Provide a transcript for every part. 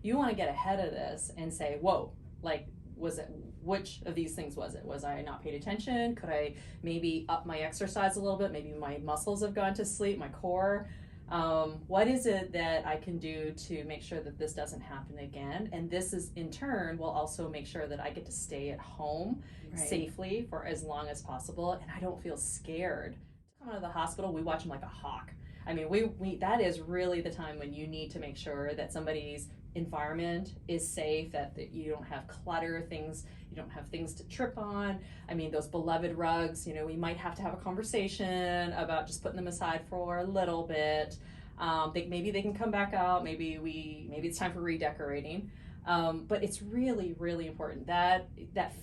you want to get ahead of this and say, whoa, like, which of these things was it? Was I not paid attention? Could I maybe up my exercise a little bit? Maybe my muscles have gone to sleep, my core. What is it that I can do to make sure that this doesn't happen again? And this is, in turn, will also make sure that I get to stay at home safely for as long as possible, and I don't feel scared. Come out of the hospital, we watch them like a hawk. I mean, we that is really the time when you need to make sure that somebody's environment is safe, that you don't have clutter, things, you don't have things to trip on. I mean, those beloved rugs, you know, we might have to have a conversation about just putting them aside for a little bit. Maybe they can come back out, maybe it's time for redecorating. But it's really, really important that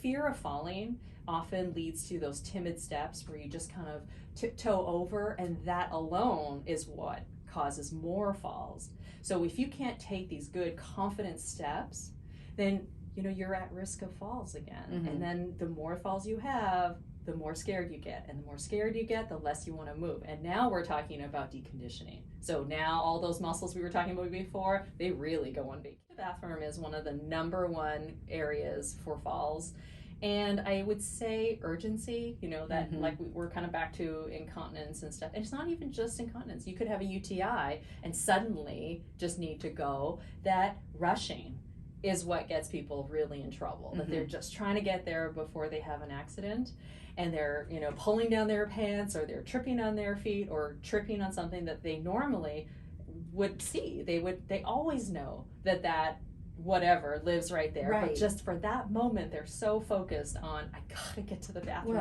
fear of falling often leads to those timid steps where you just kind of tiptoe over, and that alone is what causes more falls. So if you can't take these good confident steps, then you know you're at risk of falls again. And then the more falls you have, the more scared you get, and the more scared you get, the less you want to move. And now we're talking about deconditioning. So now all those muscles we were talking about before, they really go on vacation. The bathroom is one of the #1 areas for falls. And I would say urgency, you know, that like we're kind of back to incontinence and stuff. And it's not even just incontinence. You could have a UTI and suddenly just need to go. That rushing is what gets people really in trouble. That they're just trying to get there before they have an accident, and they're, you know, pulling down their pants, or they're tripping on their feet, or tripping on something that they normally would see. They always know that whatever lives right there, but just for that moment they're so focused on, I gotta get to the bathroom.